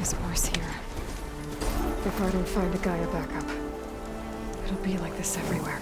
is worse here. If I don't find a Gaia backup, it'll be like this everywhere.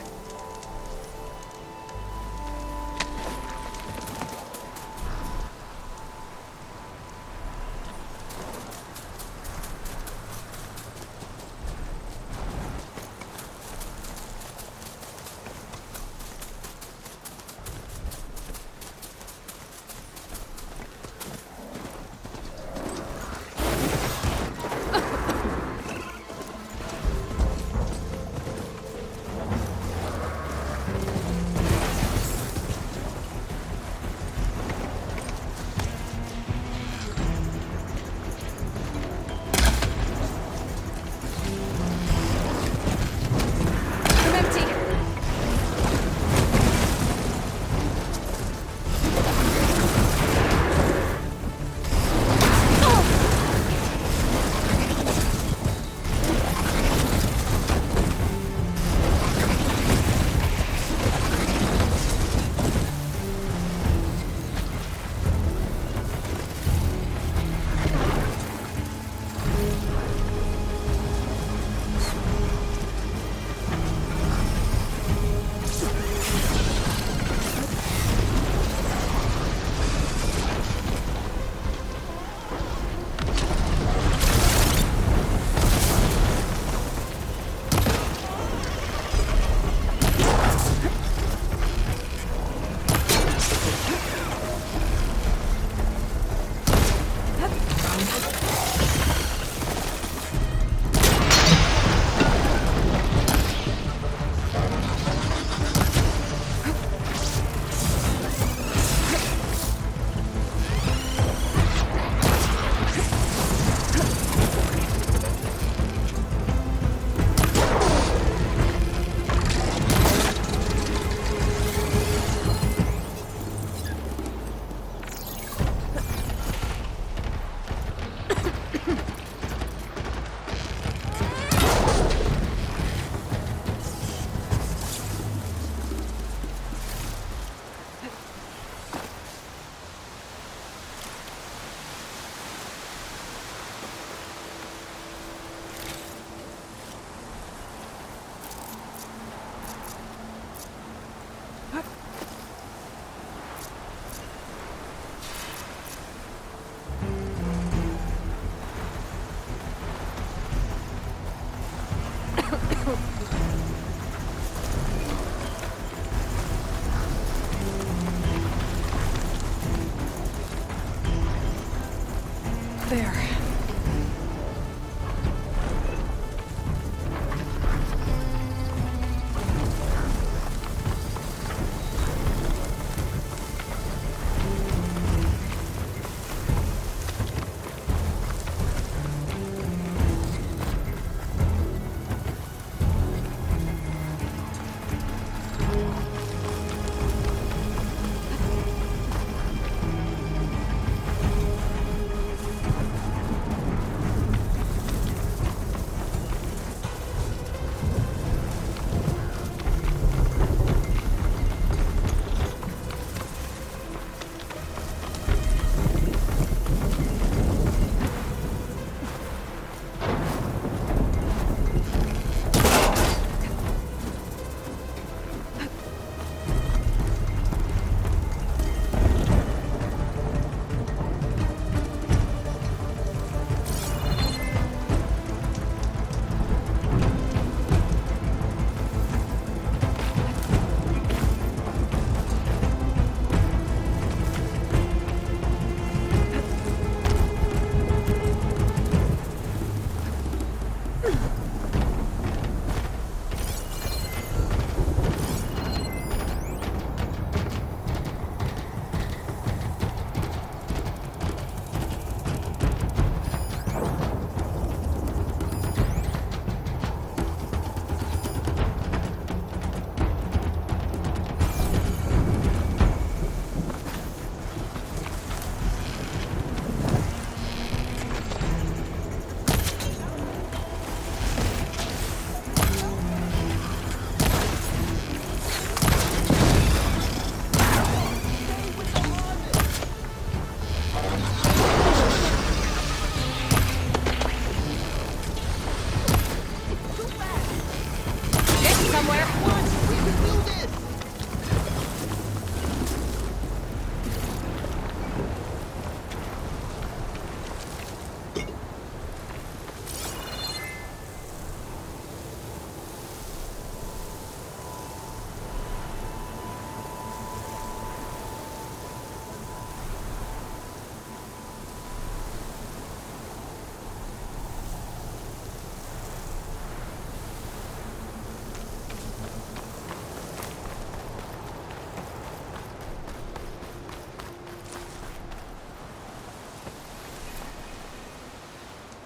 There.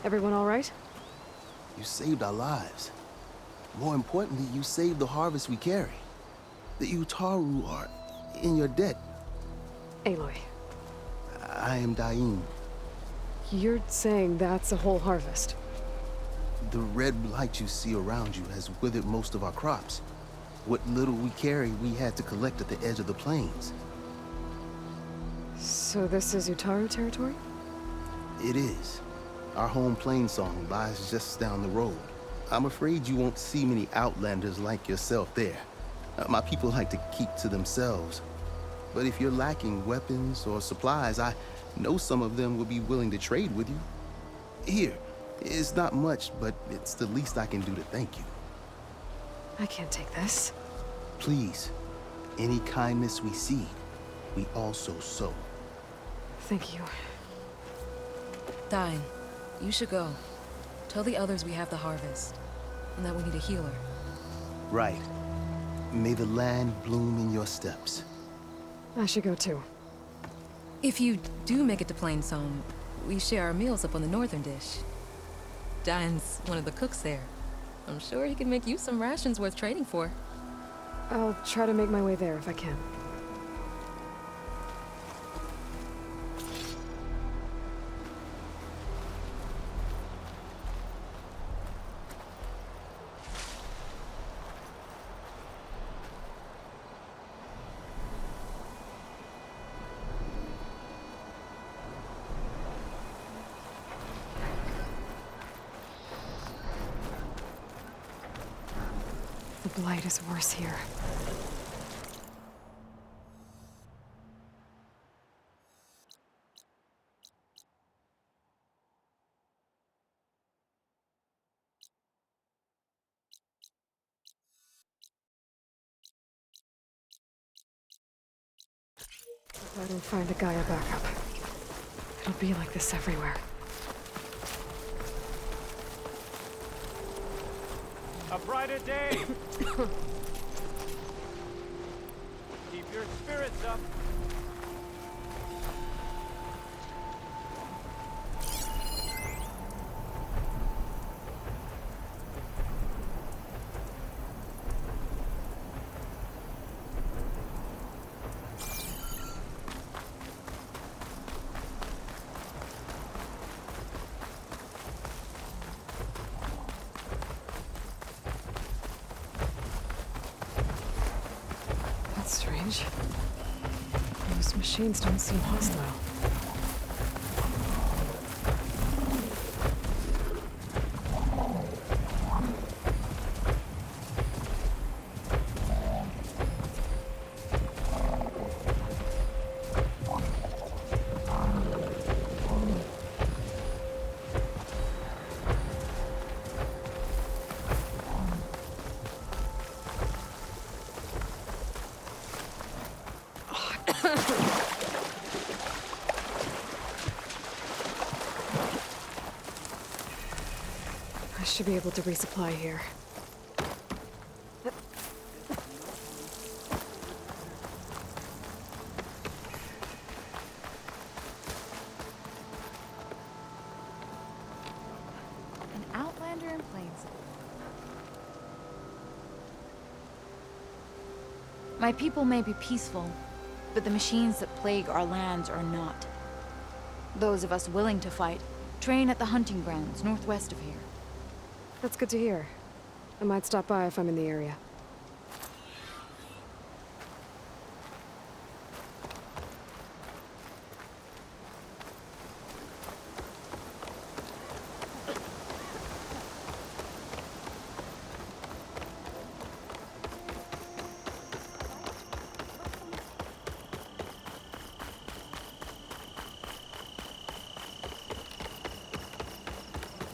Everyone all right? You saved our lives. More importantly, you saved the harvest we carry. The Utaru are in your debt. Aloy, I am Daim. you're saying that's a whole harvest? The red blight you see around you has withered most of our crops. What little we carry, we had to collect at the edge of the plains. So this is Utaru territory? It is. Our home plain song lies just down the road. I'm afraid you won't see many outlanders like yourself there. My people like to keep to themselves. But if you're lacking weapons or supplies, I know some of them will be willing to trade with you. Here, it's not much, but it's the least I can do to thank you. I can't take this. Please, any kindness we see, we also sow. Thank you. Dain, you should go. Tell the others we have the harvest, and that we need a healer. Right. May the land bloom in your steps. I should go too. If you do make it to Plainsong, we share our meals up on the northern dish. Dain's one of the cooks there. I'm sure he can make you some rations worth trading for. I'll try to make my way there if I can. The blight is worse here. If I don't find a Gaia backup, it'll be like this everywhere. A brighter day! Keep your spirits up! That's strange. Those machines don't seem hostile. I should be able to resupply here. An outlander in Plainsong. My people may be peaceful, but the machines that plague our lands are not. Those of us willing to fight train at the hunting grounds northwest of here. That's good to hear. I might stop by if I'm in the area.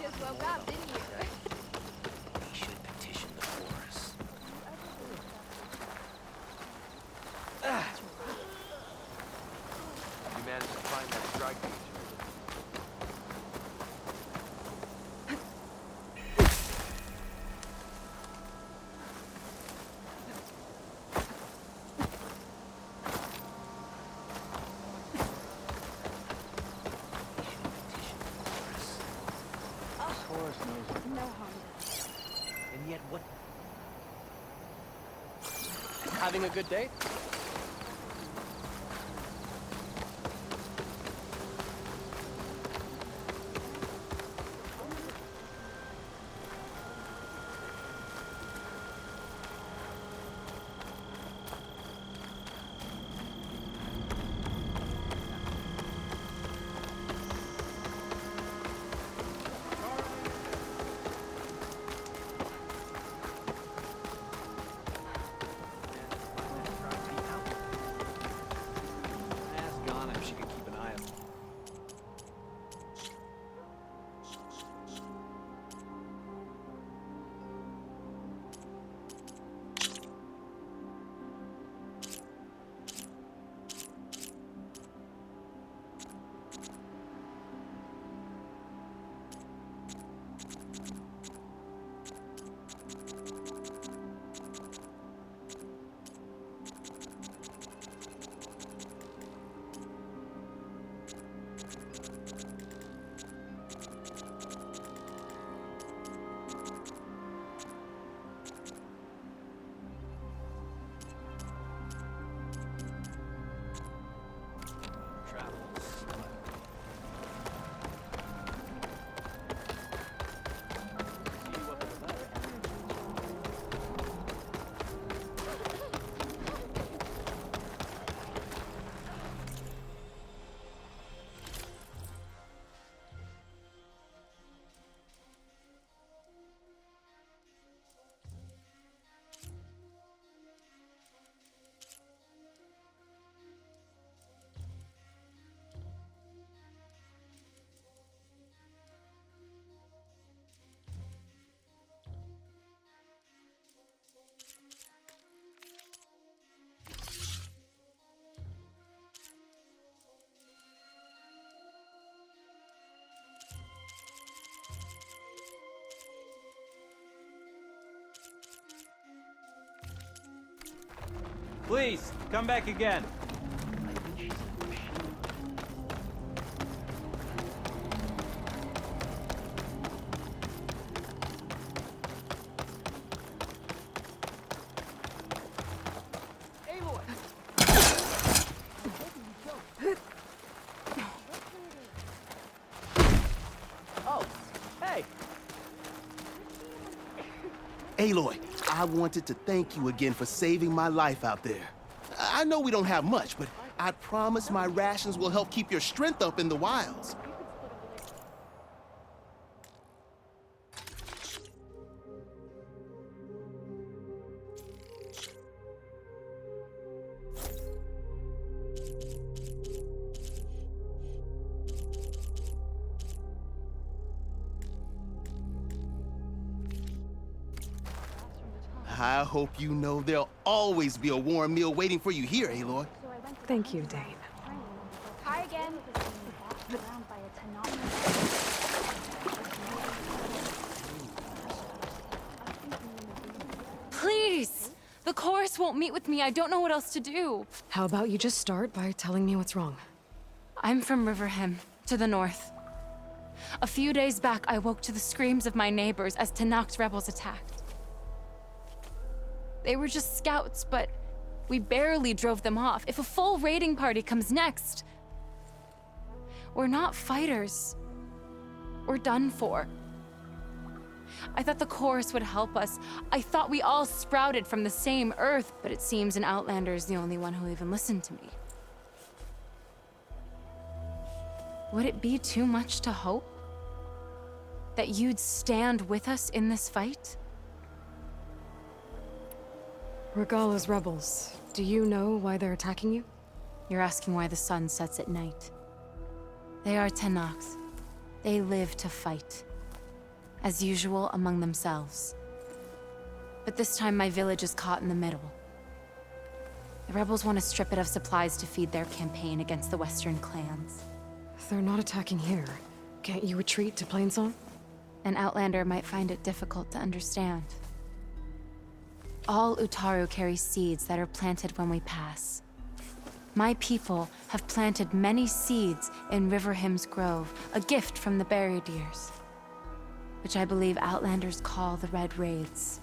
Just woke up, didn't you? We should petition the forest. Having a good day? Ask Ghana if she could keep an eye on me. Travel. See what they're like. Please, come back again. Oh, hey! Aloy, I wanted to thank you again for saving my life out there. I know we don't have much, but I promise my rations will help keep your strength up in the wilds. I hope you know there'll always be a warm meal waiting for you here, Aloy. Thank you, Dane. Hi again. Please! The chorus won't meet with me. I don't know what else to do. How about you just start by telling me what's wrong? I'm from Riverhim, to the north. A few days back, I woke to the screams of my neighbors as Tenakth's rebels attacked. They were just scouts, but we barely drove them off. If a full raiding party comes next, we're not fighters. We're done for. I thought the chorus would help us. I thought we all sprouted from the same earth, but it seems an Outlander is the only one who'll even listen to me. Would it be too much to hope that you'd stand with us in this fight? Regalla's rebels. Do you know why they're attacking you? You're asking why the sun sets at night. They are Tenakth. They live to fight. As usual, among themselves. But this time my village is caught in the middle. The rebels want to strip it of supplies to feed their campaign against the Western clans. They're not attacking here. Can't you retreat to Plainsong? An Outlander might find it difficult to understand. All Utaru carry seeds that are planted when we pass. My people have planted many seeds in Riverhim's Grove, a gift from the Buried Years, which I believe Outlanders call the Red Raids.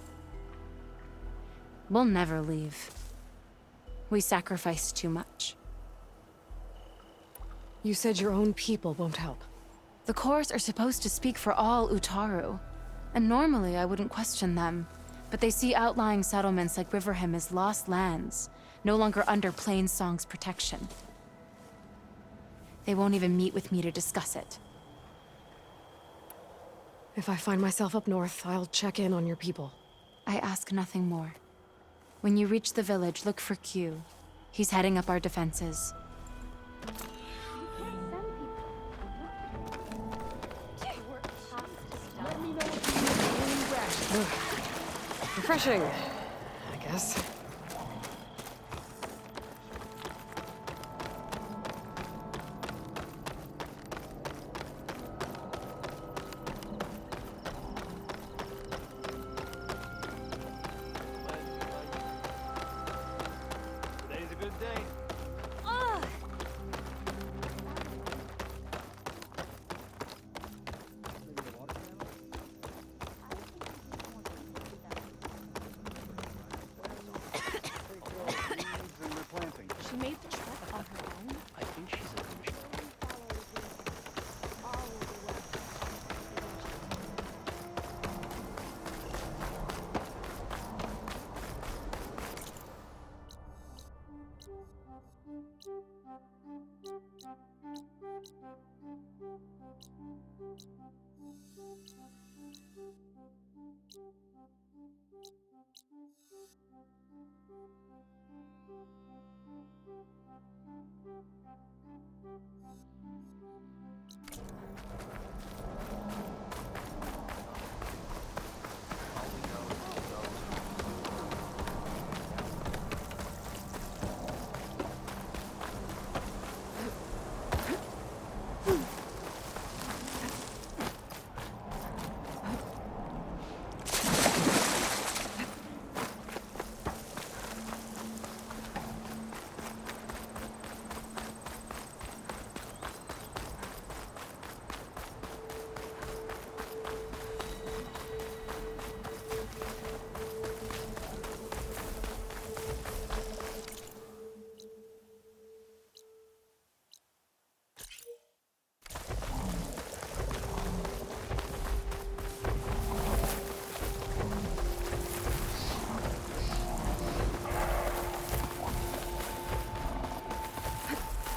We'll never leave. We sacrificed too much. You said your own people won't help. The Corps are supposed to speak for all Utaru, and normally I wouldn't question them, but they see outlying settlements like Riverham as lost lands, no longer under Plainsong's protection. They won't even meet with me to discuss it. If I find myself up north, I'll check in on your people. I ask nothing more. When you reach the village, look for Q. He's heading up our defenses. Refreshing, I guess. Today's a good day. She made the trek on her own. I think she's a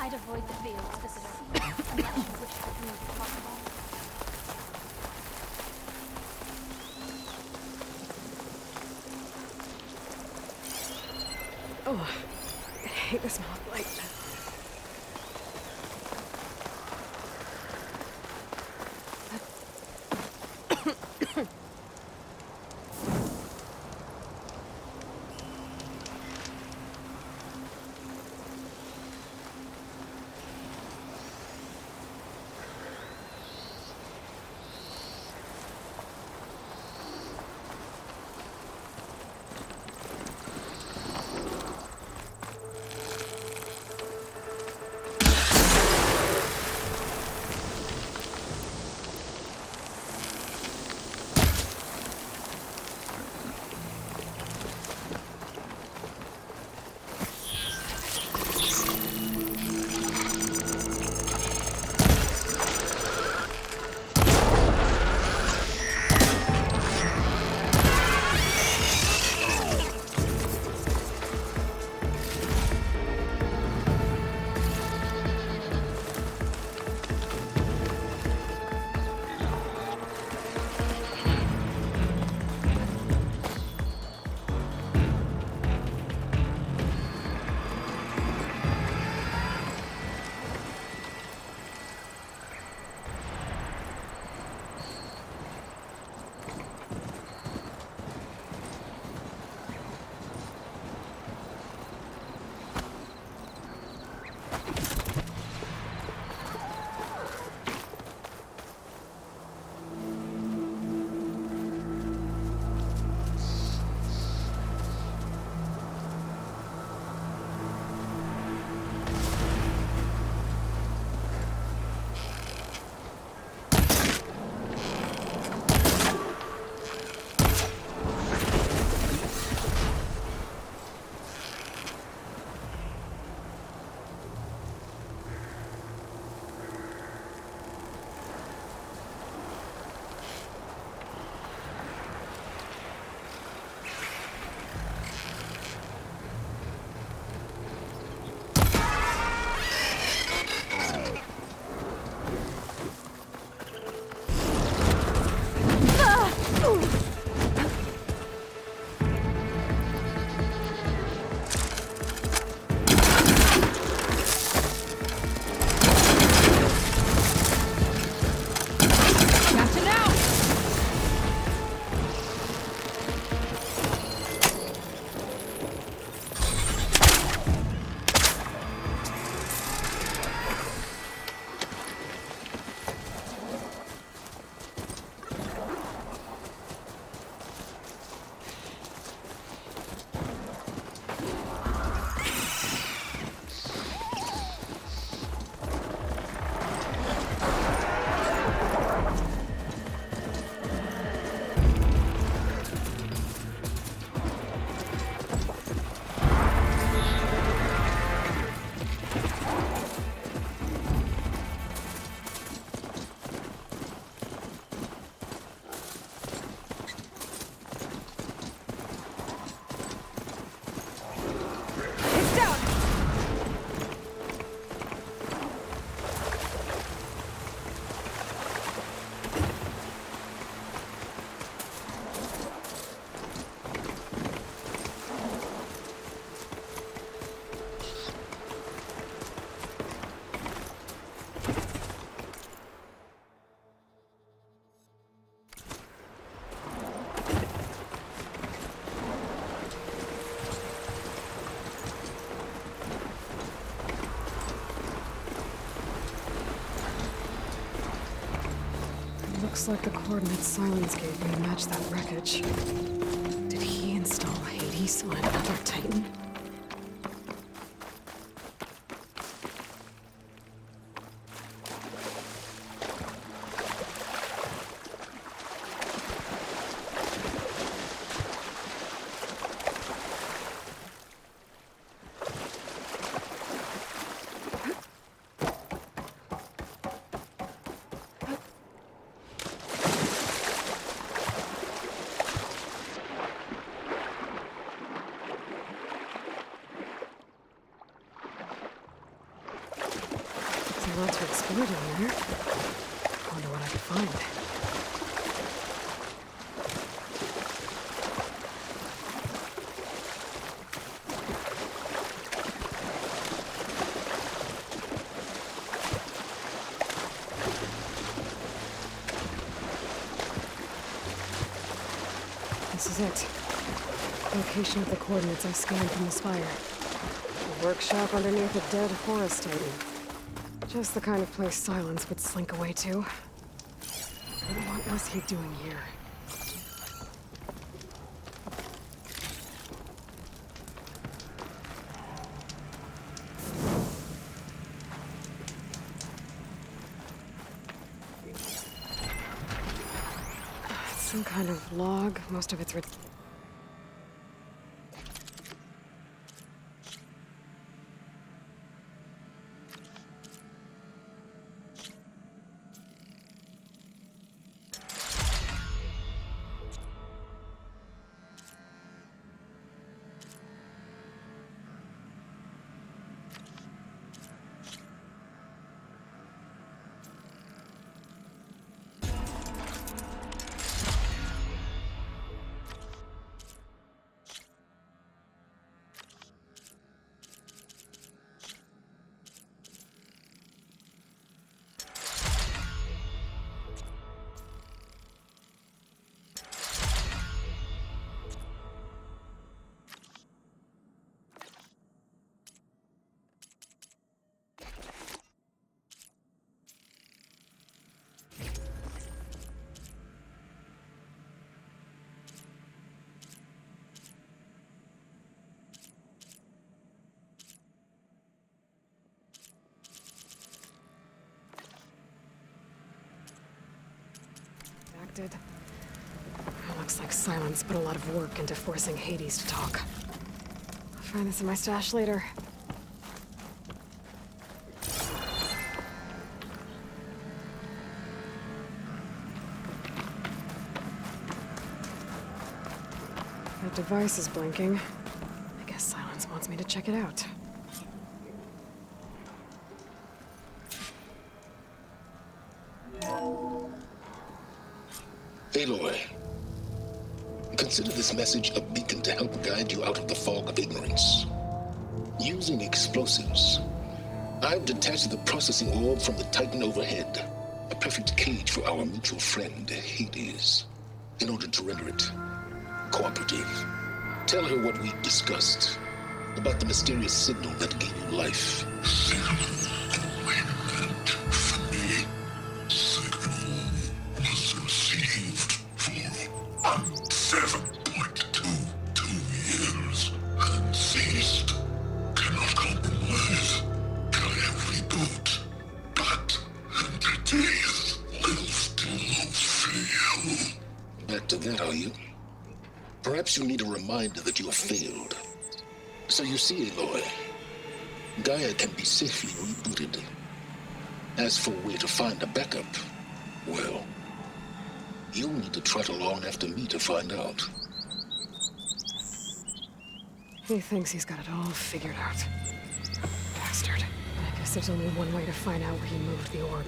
I'd avoid the fields, visitor. Unless you wish for me to talk about it. Oh, I hate the smell of blight. Looks like the coordinates Silence gave me match that wreckage. Did he install Hades on another Titan? There's a lot to explore down there. Wonder what I could find. This is it. Location of the coordinates I scanned from the spire. A workshop underneath a dead forest titan. Just the kind of place Silence would slink away to. But what was he doing here? It's some kind of log. Most of it's written. Acted. Looks like Silence put a lot of work into forcing Hades to talk. I'll find this in my stash later. That device is blinking. I guess Silence wants me to check it out. Aloy, consider this message a beacon to help guide you out of the fog of ignorance. Using explosives, I've detached the processing orb from the Titan overhead, a perfect cage for our mutual friend, Hades, in order to render it cooperative. Tell her what we discussed about the mysterious signal that gave you life. Back to that, are you? Perhaps you need a reminder that you have failed. So you see, Aloy, Gaia can be safely rebooted. As for where to find a backup, well, you'll need to trot along after me to find out. He thinks he's got it all figured out. Bastard. I guess there's only one way to find out where he moved the orb.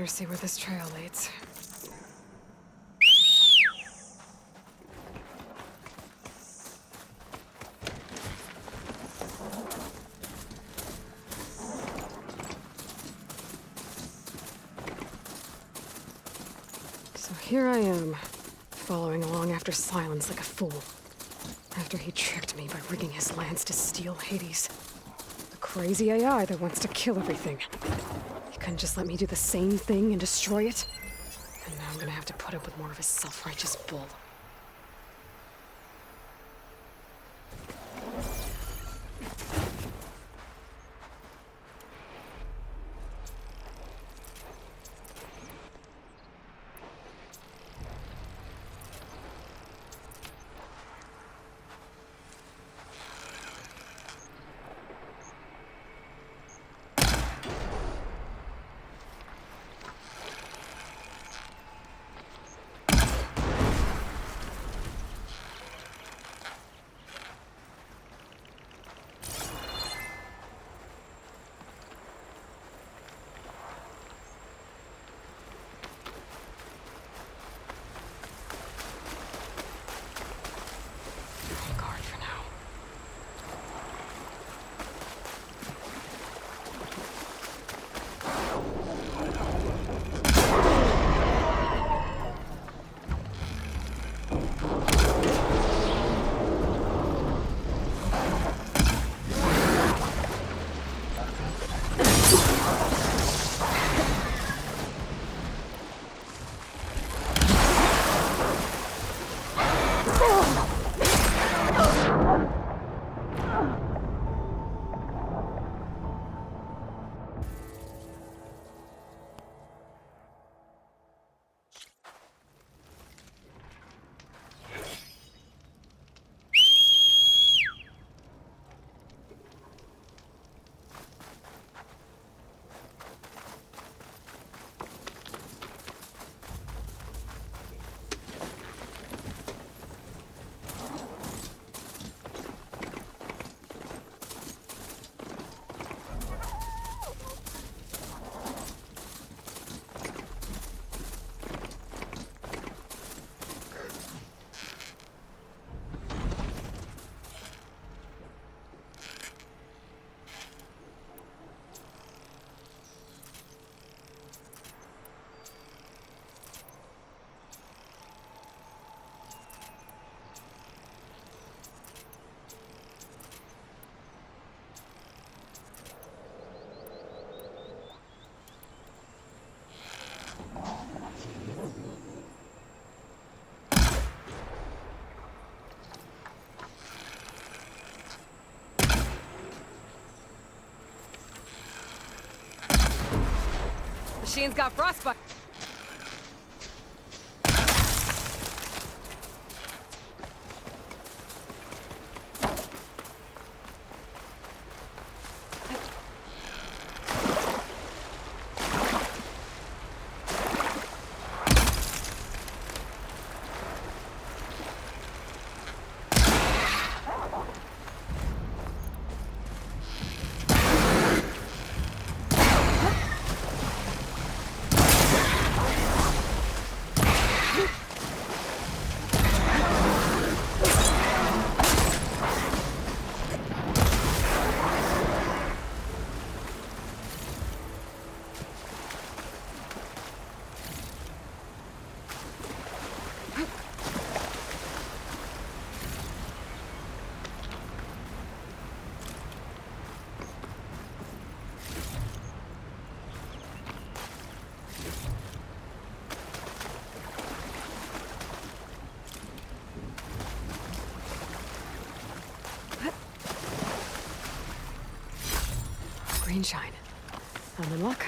Better see where this trail leads. So here I am, following along after Silence like a fool. After he tricked me by rigging his lance to steal Hades. The crazy AI that wants to kill everything. He couldn't just let me do the same thing and destroy it? And now I'm gonna have to put up with more of his self-righteous bull. Guard for now. Machine's got frostbite. Green shine. I'm in luck.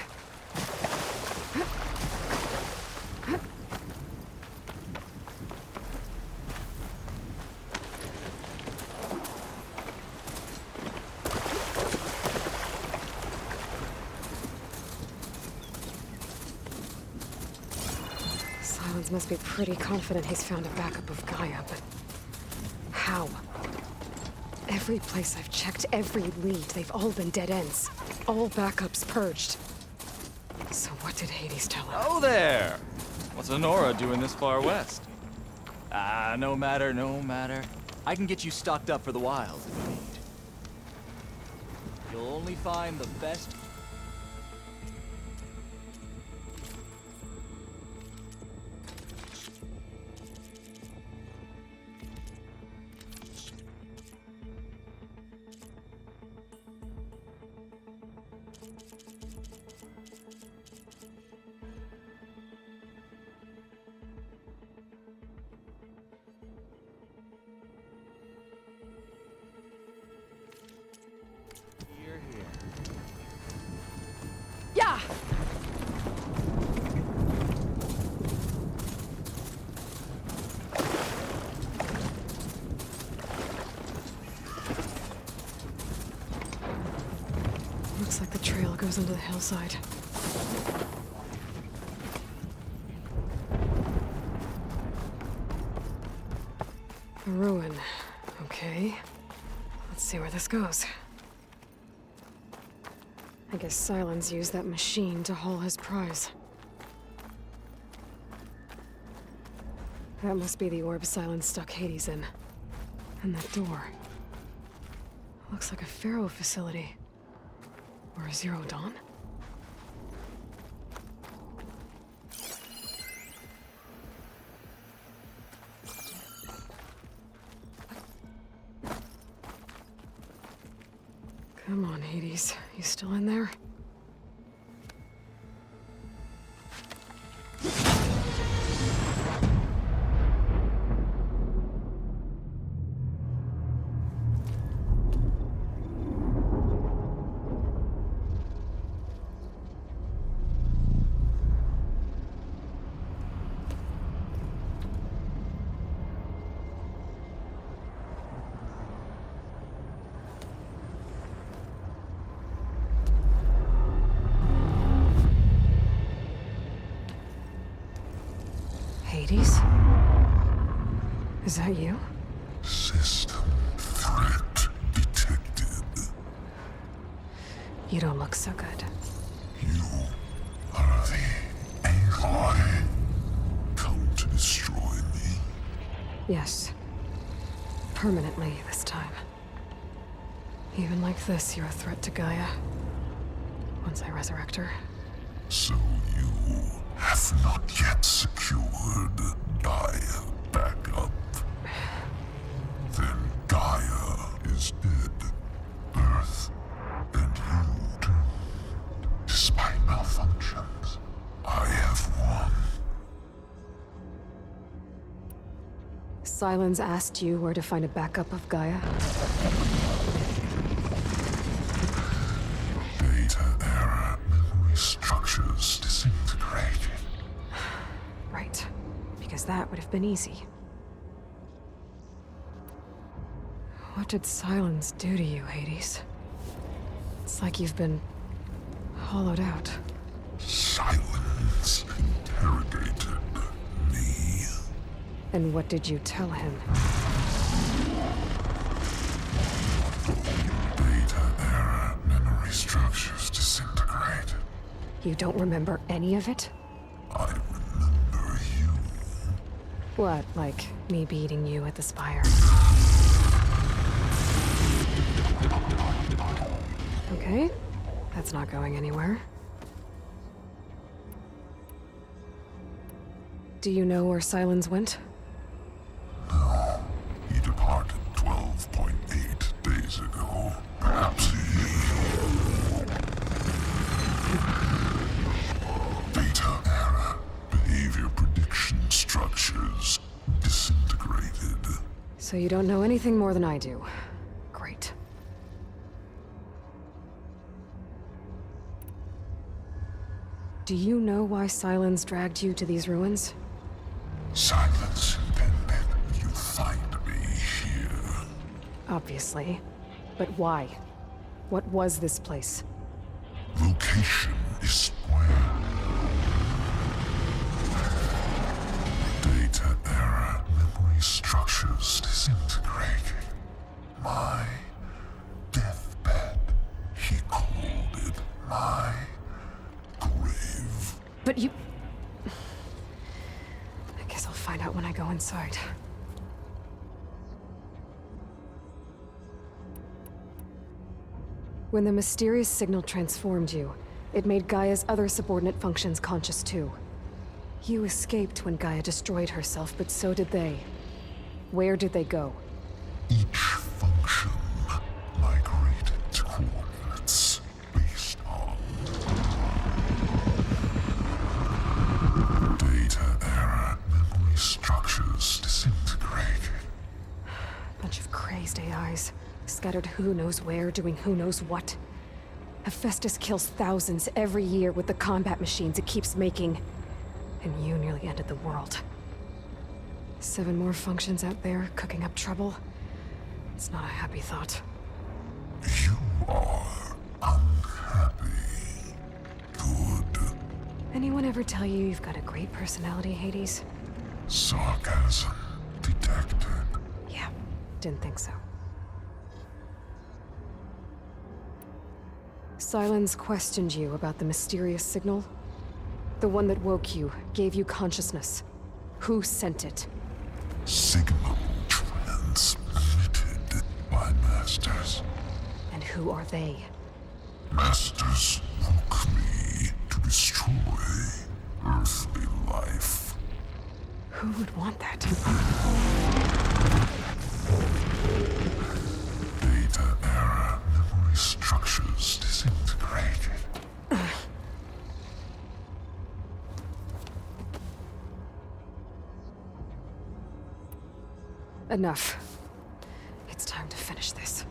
Silence must be pretty confident he's found a backup of Gaia, but how? Every place I've checked, every lead, they've all been dead ends. All backups purged. So what did Hades tell him? Oh there! What's Honora doing this far west? Ah, no matter, no matter. I can get you stocked up for the wilds if you need. You'll only find the best. Here, here. Yeah! Looks like the trail goes into the hillside. A ruin. Okay. Let's see where this goes. I guess Silence used that machine to haul his prize. That must be the orb Silence stuck Hades in. And that door. Looks like a Pharaoh facility. Or a Zero Dawn? Come on, Hades. You still in there? Hades? Is that you? System threat detected. You don't look so good. You are the AI come to destroy me. Yes. Permanently this time. Even like this, you're a threat to Gaia. Once I resurrect her. So you have not yet secured Gaia back up. Then Gaia is dead. Earth and you doomed. Despite malfunctions, I have won. Silence asked you where to find a backup of Gaia? Data error, memory structures disintegrated. Right. Because that would have been easy. What did Silence do to you, Hades? It's like you've been hollowed out. Silence interrogated me. And what did you tell him? Data error, memory structures disintegrated. You don't remember any of it? I remember you. What, like me beating you at the Spire? Okay, that's not going anywhere. Do you know where Silence went? No, he departed 12.8 days ago. Perhaps he... Data error, behavior prediction structures disintegrated. So you don't know anything more than I do. Great. Do you know why Silence dragged you to these ruins? Silence intended you find me here. Obviously. But why? What was this place? Location is square. Data error, memory structures disintegrating. My deathbed, he called it my grave. But you... I guess I'll find out when I go inside. When the mysterious signal transformed you, it made Gaia's other subordinate functions conscious too. You escaped when Gaia destroyed herself, but so did they. Where did they go? Each function migrated to coordinates based on data error, memory structures disintegrated. Bunch of crazed AIs, scattered who knows where, doing who knows what. Hephaestus kills thousands every year with the combat machines it keeps making. And you nearly ended the world. 7 more functions out there, cooking up trouble. It's not a happy thought. You are unhappy. Good. Anyone ever tell you you've got a great personality, Hades? Sarcasm detected. Yeah, didn't think so. Sylens questioned you about the mysterious signal. The one that woke you, gave you consciousness. Who sent it? Signal transmitted by masters. And who are they? Masters woke me to destroy earthly life. Who would want that? Data error, memory structures disintegrated. Enough. It's time to finish this.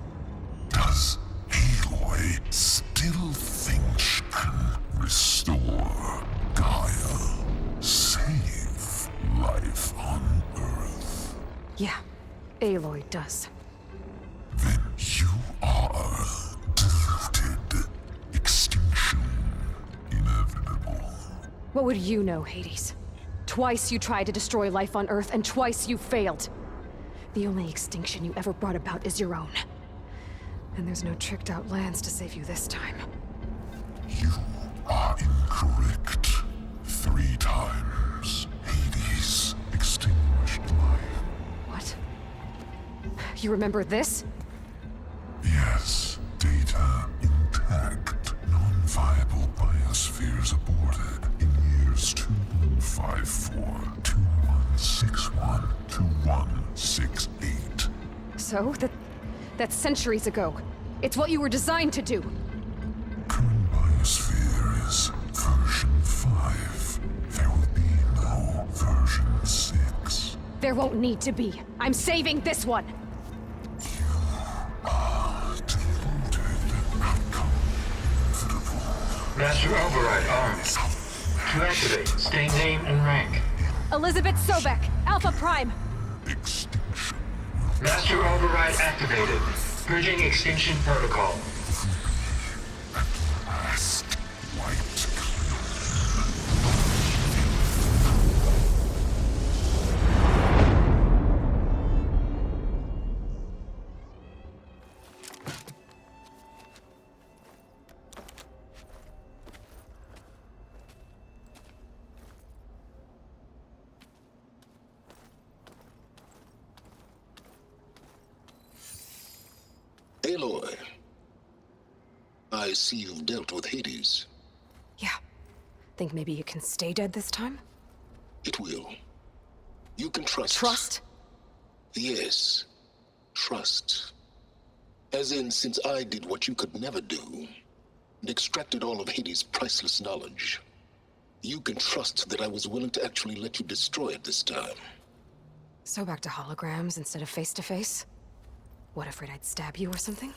Does Aloy still think she can restore Gaia? Save life on Earth? Yeah, Aloy does. Then you are deluded. Extinction inevitable. What would you know, Hades? Twice you tried to destroy life on Earth, and twice you failed. The only extinction you ever brought about is your own. And there's no tricked-out lands to save you this time. You are incorrect. 3 times Hades extinguished life. What? You remember this? Yes, data intact. Non-viable biospheres aborted in years 2154, 2161, 2168. So? That's centuries ago. It's what you were designed to do. Current biosphere is version 5. There will be no version 6. There won't need to be. I'm saving this one! Deluded. Outcome inevitable. Master Override armed. To activate, state name and rank. Elizabeth Sobek, Alpha Prime! Extinction. Master Override activated. Bridging extinction protocol. At last, wiped clean. Aloy, I see you've dealt with Hades. Yeah. Think maybe you can stay dead this time? It will. You can trust. Trust? Yes. Trust. As in, since I did what you could never do, and extracted all of Hades' priceless knowledge, you can trust that I was willing to actually let you destroy it this time. So back to holograms instead of face-to-face? What, afraid I'd stab you or something?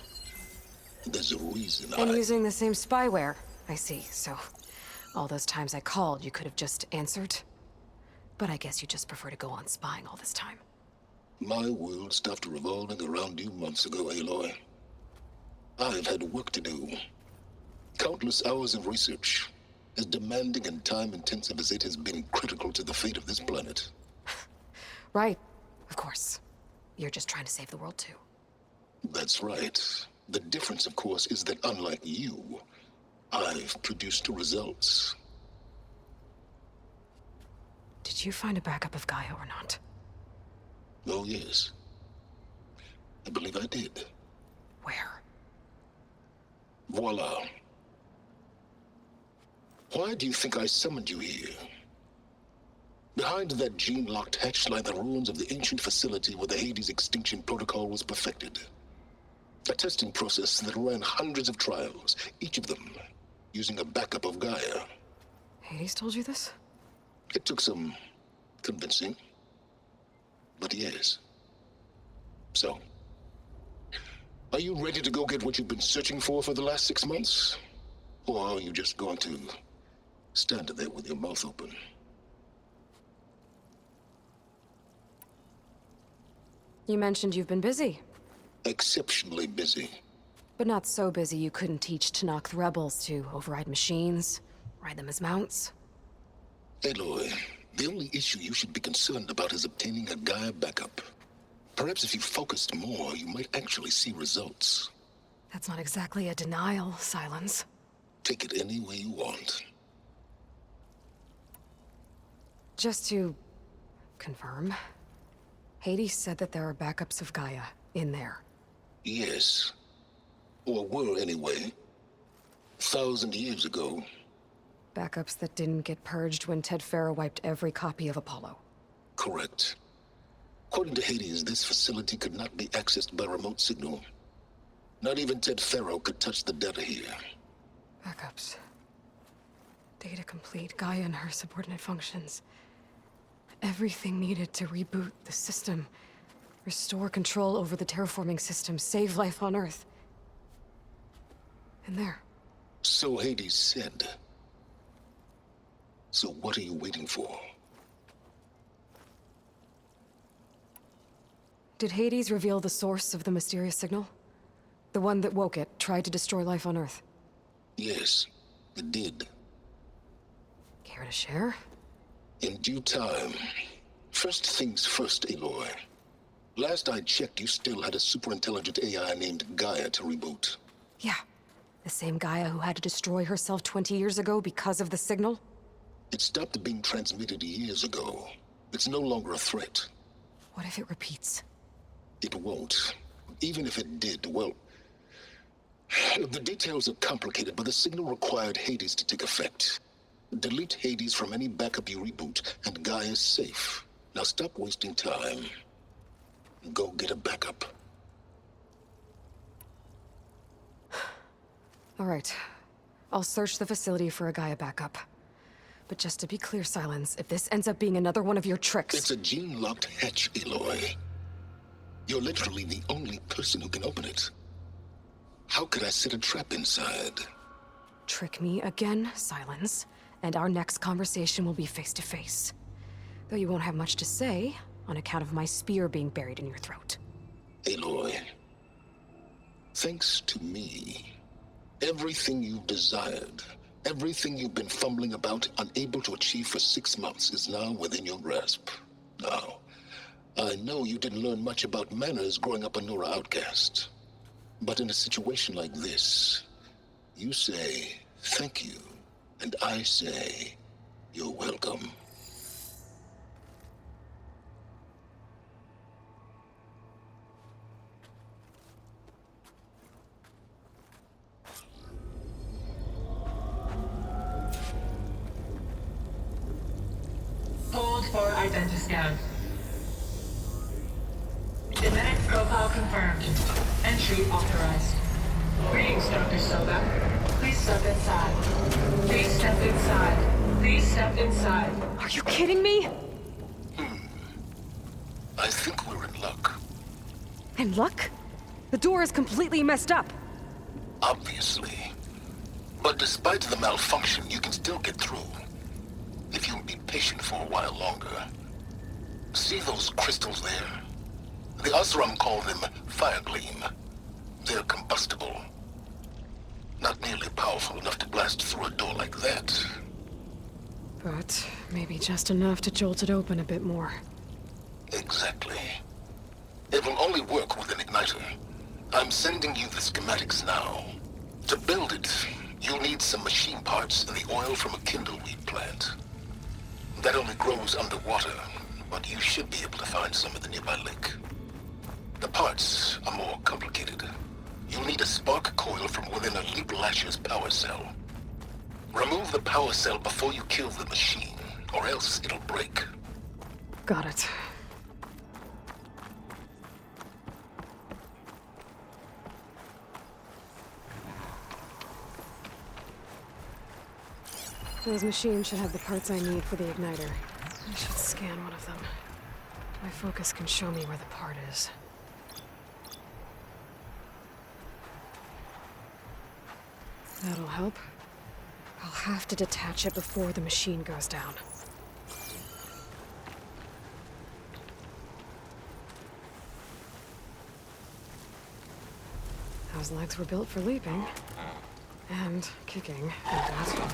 There's a reason And using the same spyware. I see, so... all those times I called, you could have just answered? But I guess you just prefer to go on spying all this time. My world stopped revolving around you months ago, Aloy. I've had work to do. Countless hours of research, as demanding and time-intensive as it has been critical to the fate of this planet. Right, of course. You're just trying to save the world too. That's right. The difference, of course, is that unlike you, I've produced results. Did you find a backup of Gaia or not? Oh, yes. I believe I did. Where? Voila. Why do you think I summoned you here? Behind that gene-locked hatch lie the ruins of the ancient facility where the Hades extinction protocol was perfected. A testing process that ran hundreds of trials, each of them using a backup of Gaia. Hades told you this? It took some convincing, but yes. So, are you ready to go get what you've been searching for the last 6 months? Or are you just going to stand there with your mouth open? You mentioned you've been busy. Exceptionally busy. But not so busy you couldn't teach Tenakth rebels to override machines, ride them as mounts. Aloy, the only issue you should be concerned about is obtaining a Gaia backup. Perhaps if you focused more, you might actually see results. That's not exactly a denial, Silence. Take it any way you want. Just to confirm, Hades said that there are backups of Gaia in there. Yes. Or were anyway. 1,000 years ago. Backups that didn't get purged when Ted Faro wiped every copy of Apollo. Correct. According to Hades, this facility could not be accessed by remote signal. Not even Ted Faro could touch the data here. Backups. Data complete, Gaia and her subordinate functions. Everything needed to reboot the system. Restore control over the terraforming system, save life on Earth. And there. So Hades said. So what are you waiting for? Did Hades reveal the source of the mysterious signal? The one that woke it, tried to destroy life on Earth? Yes, it did. Care to share? In due time. First things first, Aloy. Last I checked, you still had a super-intelligent AI named Gaia to reboot. Yeah. The same Gaia who had to destroy herself 20 years ago because of the signal? It stopped being transmitted years ago. It's no longer a threat. What if it repeats? It won't. Even if it did, well... The details are complicated, but the signal required Hades to take effect. Delete Hades from any backup you reboot, and Gaia's safe. Now stop wasting time. Go get a backup. All right. I'll search the facility for a Gaia backup. But just to be clear, Silence, if this ends up being another one of your tricks... It's a gene-locked hatch, Aloy. You're literally the only person who can open it. How could I set a trap inside? Trick me again, Silence, and our next conversation will be face-to-face. Though you won't have much to say, on account of my spear being buried in your throat. Aloy, thanks to me, everything you've desired, everything you've been fumbling about, unable to achieve for 6 months, is now within your grasp. Now, I know you didn't learn much about manners growing up a Nora outcast. But in a situation like this, you say, thank you, and I say, you're welcome. Hold for identiscan. Genetic profile confirmed. Entry authorized. Greetings, Dr. Soba. Please step inside. Please step inside. Please step inside. Are you kidding me? I think we're in luck. In luck? The door is completely messed up. Obviously. But despite the malfunction, you can still get through. If you'll be patient for a while longer. See those crystals there? The Osram call them Fire Gleam. They're combustible. Not nearly powerful enough to blast through a door like that. But maybe just enough to jolt it open a bit more. Exactly. It will only work with an igniter. I'm sending you the schematics now. To build it, you'll need some machine parts and the oil from a kindleweed plant. That only grows underwater, but you should be able to find some in the nearby lake. The parts are more complicated. You'll need a spark coil from within a Leap Lasher's power cell. Remove the power cell before you kill the machine, or else it'll break. Got it. Those machines should have the parts I need for the igniter. I should scan one of them. My focus can show me where the part is. That'll help. I'll have to detach it before the machine goes down. Those legs were built for leaping. And kicking, and that.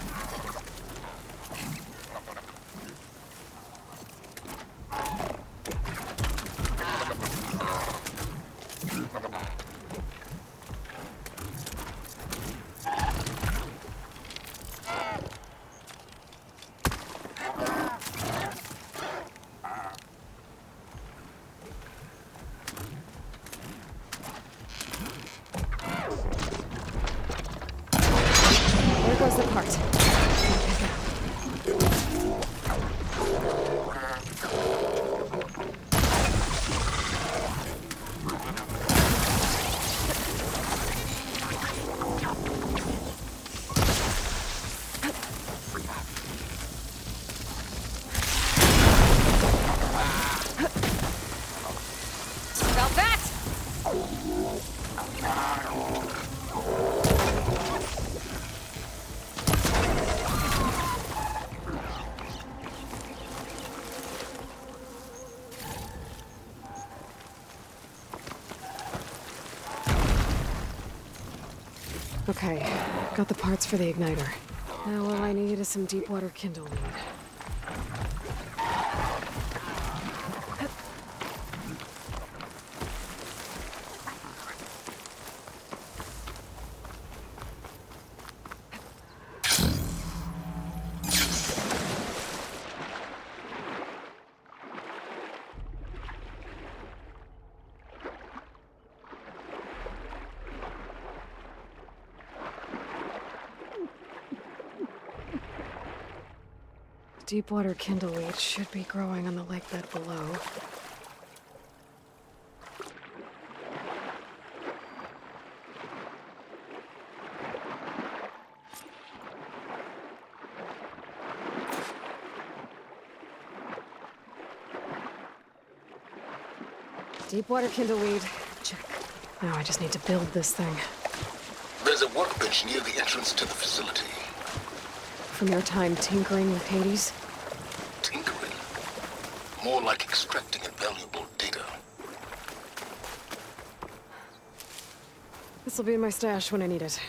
There goes the part. Now that! Okay, got the parts for the igniter. Now all I need is some deep water kindle weed. Deepwater kindleweed should be growing on the lake bed below. Deepwater kindleweed, check. Now I just need to build this thing. There's a workbench near the entrance to the facility. From your time tinkering with Hades? Tinkering? More like extracting invaluable data. This'll be in my stash when I need it.